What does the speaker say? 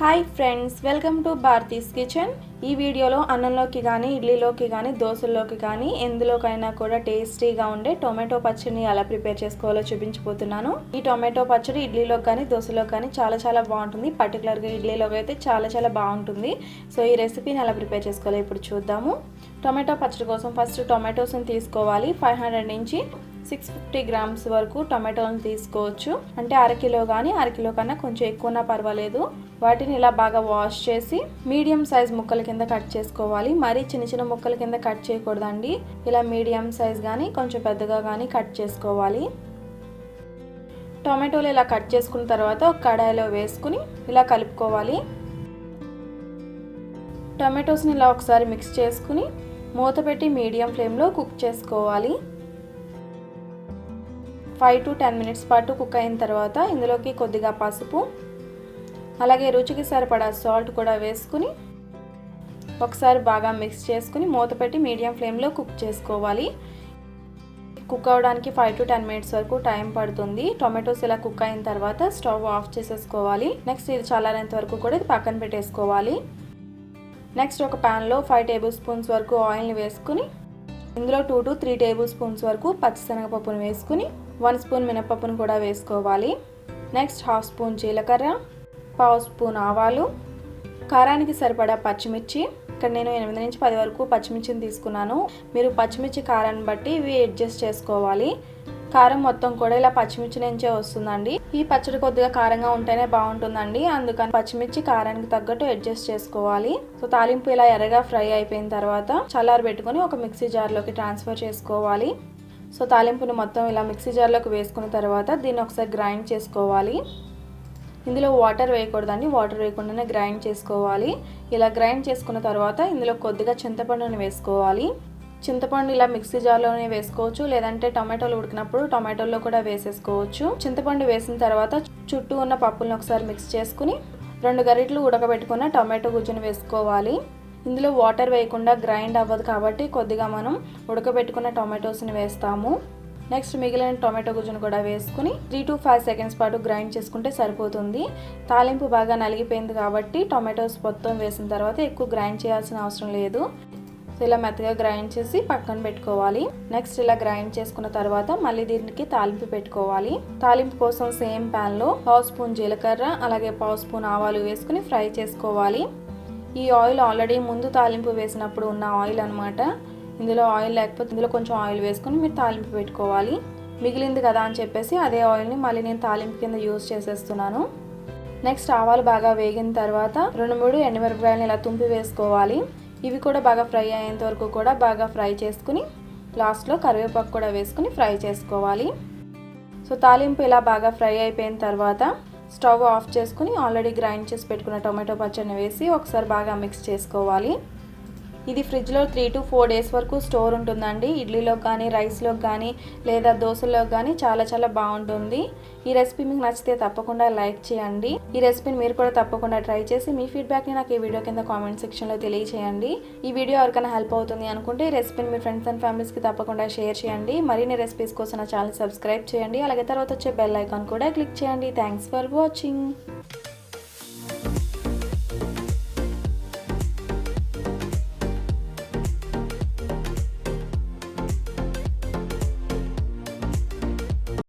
Hi friends, welcome to Bharati's kitchen. ఈ వీడియోలో అన్నంలోకి కానీ ఇడ్లీలోకి కానీ దోశల్లోకి కానీ ఎందులోకైనా కూడా టేస్టీగా ఉండే టొమాటో పచ్చడిని ఎలా ప్రిపేర్ చేసుకోవాలో చూపించబోతున్నాను. ఈ టొమాటో పచ్చడి ఇడ్లీలోకి కానీ దోశలోకి కానీ చాలా బాగుంటుంది. పర్టికులర్గా ఇడ్లీలోకి అయితే చాలా బాగుంటుంది. సో ఈ రెసిపీని ఎలా ప్రిపేర్ చేసుకోవాలో ఇప్పుడు చూద్దాము. టొమాటో పచ్చడి కోసం ఫస్ట్ టొమాటోస్ని తీసుకోవాలి. 500 నుంచి 650 గ్రామ్స్ వరకు టొమాటోలను తీసుకోవచ్చు. అంటే అరకిలో కానీ అరకిలో కన్నా కొంచెం ఎక్కువనా పర్వాలేదు. వాటిని ఇలా బాగా వాష్ చేసి మీడియం సైజ్ ముక్కల కింద కట్ చేసుకోవాలి. మరీ చిన్న ముక్కల కింద కట్ చేయకూడదండి. ఇలా మీడియం సైజ్ కానీ కొంచెం పెద్దగా కానీ కట్ చేసుకోవాలి. టొమాటోలు ఇలా కట్ చేసుకున్న తర్వాత ఒక కడాయిలో వేసుకుని ఇలా కలుపుకోవాలి. టొమాటోస్ని ఇలా ఒకసారి మిక్స్ చేసుకుని మూత పెట్టి మీడియం ఫ్లేమ్లో కుక్ చేసుకోవాలి. 5 to 10 మినిట్స్ పాటు కుక్ అయిన తర్వాత ఇందులోకి కొద్దిగా పసుపు అలాగే రుచికి సరిపడా సాల్ట్ కూడా వేసుకుని ఒకసారి బాగా మిక్స్ చేసుకుని మూత పెట్టి మీడియం ఫ్లేమ్లో కుక్ చేసుకోవాలి. కుక్ అవ్వడానికి 5 to 10 మినిట్స్ వరకు టైం పడుతుంది. టొమాటోస్ ఇలా కుక్ అయిన తర్వాత స్టవ్ ఆఫ్ చేసేసుకోవాలి. నెక్స్ట్ ఇది చల్లారేంత వరకు కూడా ఇది పక్కన పెట్టేసుకోవాలి. నెక్స్ట్ ఒక ప్యాన్లో 5 టేబుల్ స్పూన్స్ వరకు ఆయిల్ని వేసుకుని ఇందులో 2 to 3 టేబుల్ స్పూన్స్ వరకు పచ్చిశనగపప్పును వేసుకుని 1 స్పూన్ మినపప్పును కూడా వేసుకోవాలి. నెక్స్ట్ 1/2 స్పూన్ జీలకర్ర, 1/2 స్పూన్ ఆవాలు, కారానికి సరిపడా పచ్చిమిర్చి. ఇక్కడ నేను 8 నుంచి 10 వరకు పచ్చిమిర్చిని తీసుకున్నాను. మీరు పచ్చిమిర్చి కారాన్ని బట్టి ఇవి అడ్జస్ట్ చేసుకోవాలి. కారం మొత్తం కూడా ఇలా పచ్చిమిర్చి నుంచే వస్తుందండి. ఈ పచ్చడి కొద్దిగా కారంగా ఉంటేనే బాగుంటుందండి. అందుకని పచ్చిమిర్చి కారానికి తగ్గట్టు అడ్జస్ట్ చేసుకోవాలి. సో తాలింపు ఇలా ఎర్రగా ఫ్రై అయిపోయిన తర్వాత చల్లారబెట్టుకుని ఒక మిక్సీ జార్లోకి ట్రాన్స్ఫర్ చేసుకోవాలి. సో తాలింపుని మొత్తం ఇలా మిక్సీ జార్లోకి వేసుకున్న తర్వాత దీన్ని ఒకసారి గ్రైండ్ చేసుకోవాలి. ఇందులో వాటర్ వేయకూడదండి. వాటర్ వేయకుండానే గ్రైండ్ చేసుకోవాలి. ఇలా గ్రైండ్ చేసుకున్న తర్వాత ఇందులో కొద్దిగా చింతపండుని వేసుకోవాలి. చింతపండు ఇలా మిక్సీ జార్లోనే వేసుకోవచ్చు, లేదంటే టొమాటోలు ఉడికినప్పుడు టొమాటోల్లో కూడా వేసేసుకోవచ్చు. చింతపండు వేసిన తర్వాత చుట్టూ ఉన్న పప్పులను ఒకసారి మిక్స్ చేసుకుని 2 గరిటెలు ఉడకబెట్టుకున్న టొమాటో గుజ్జును వేసుకోవాలి. ఇందులో వాటర్ వేయకుండా గ్రైండ్ అవ్వదు కాబట్టి కొద్దిగా మనం ఉడకబెట్టుకున్న టొమాటోస్ని వేస్తాము. నెక్స్ట్ మిగిలిన టొమాటో గుజ్జును కూడా వేసుకుని 3 to 5 సెకండ్స్ పాటు గ్రైండ్ చేసుకుంటే సరిపోతుంది. తాలింపు బాగా నలిగిపోయింది కాబట్టి టొమాటోస్ మొత్తం వేసిన తర్వాత ఎక్కువ గ్రైండ్ చేయాల్సిన అవసరం లేదు. సో ఇలా మెత్తగా గ్రైండ్ చేసి పక్కన పెట్టుకోవాలి. నెక్స్ట్ ఇలా గ్రైండ్ చేసుకున్న తర్వాత మళ్ళీ దీనికి తాలింపు పెట్టుకోవాలి. తాలింపు కోసం సేమ్ ప్యాన్లో 1/2 స్పూన్ జీలకర్ర అలాగే 1/2 స్పూన్ ఆవాలు వేసుకుని ఫ్రై చేసుకోవాలి. ఈ ఆయిల్ ఆల్రెడీ ముందు తాలింపు వేసినప్పుడు ఉన్న ఆయిల్ అనమాట. ఇందులో ఆయిల్ లేకపోతే ఇందులో కొంచెం ఆయిల్ వేసుకుని మీరు తాలింపు పెట్టుకోవాలి. మిగిలింది కదా అని చెప్పేసి అదే ఆయిల్ని మళ్ళీ నేను తాలింపు కింద యూజ్ చేసేస్తున్నాను. నెక్స్ట్ ఆవాలు బాగా వేగిన తర్వాత 2-3 ఎండుమిరపకాయలను ఇలా తుంపి వేసుకోవాలి. ఇవి కూడా బాగా ఫ్రై అయ్యేంత వరకు కూడా బాగా ఫ్రై చేసుకుని లాస్ట్లో కరివేపాకు కూడా వేసుకుని ఫ్రై చేసుకోవాలి. సో తాలింపు ఇలా బాగా ఫ్రై అయిపోయిన తర్వాత స్టవ్ ఆఫ్ చేసుకుని ఆల్రెడీ గ్రైండ్ చేసి పెట్టుకున్న టొమాటో పచ్చడిని వేసి ఒకసారి బాగా మిక్స్ చేసుకోవాలి. ఇది ఫ్రిడ్జ్లో 3 to 4 డేస్ వరకు స్టోర్ ఉంటుందండి. ఇడ్లీలోకి కానీ రైస్లోకి కానీ లేదా దోశలోకి కానీ చాలా బాగుంటుంది. ఈ రెసిపీ మీకు నచ్చితే తప్పకుండా లైక్ చేయండి. ఈ రెసిపీని మీరు కూడా తప్పకుండా ట్రై చేసి మీ ఫీడ్బ్యాక్ని నాకు ఈ వీడియో కింద కామెంట్ సెక్షన్లో తెలియచేయండి. ఈ వీడియో ఎవరికైనా హెల్ప్ అవుతుంది అనుకుంటే ఈ రెసిపీని మీ ఫ్రెండ్స్ అండ్ ఫ్యామిలీస్కి తప్పకుండా షేర్ చేయండి. మరిన్ని రెసిపీస్ కోసం నా ఛానల్ సబ్స్క్రైబ్ చేయండి. అలాగే తర్వాత వచ్చే బెల్ ఐకాన్ కూడా క్లిక్ చేయండి. Thanks for watching.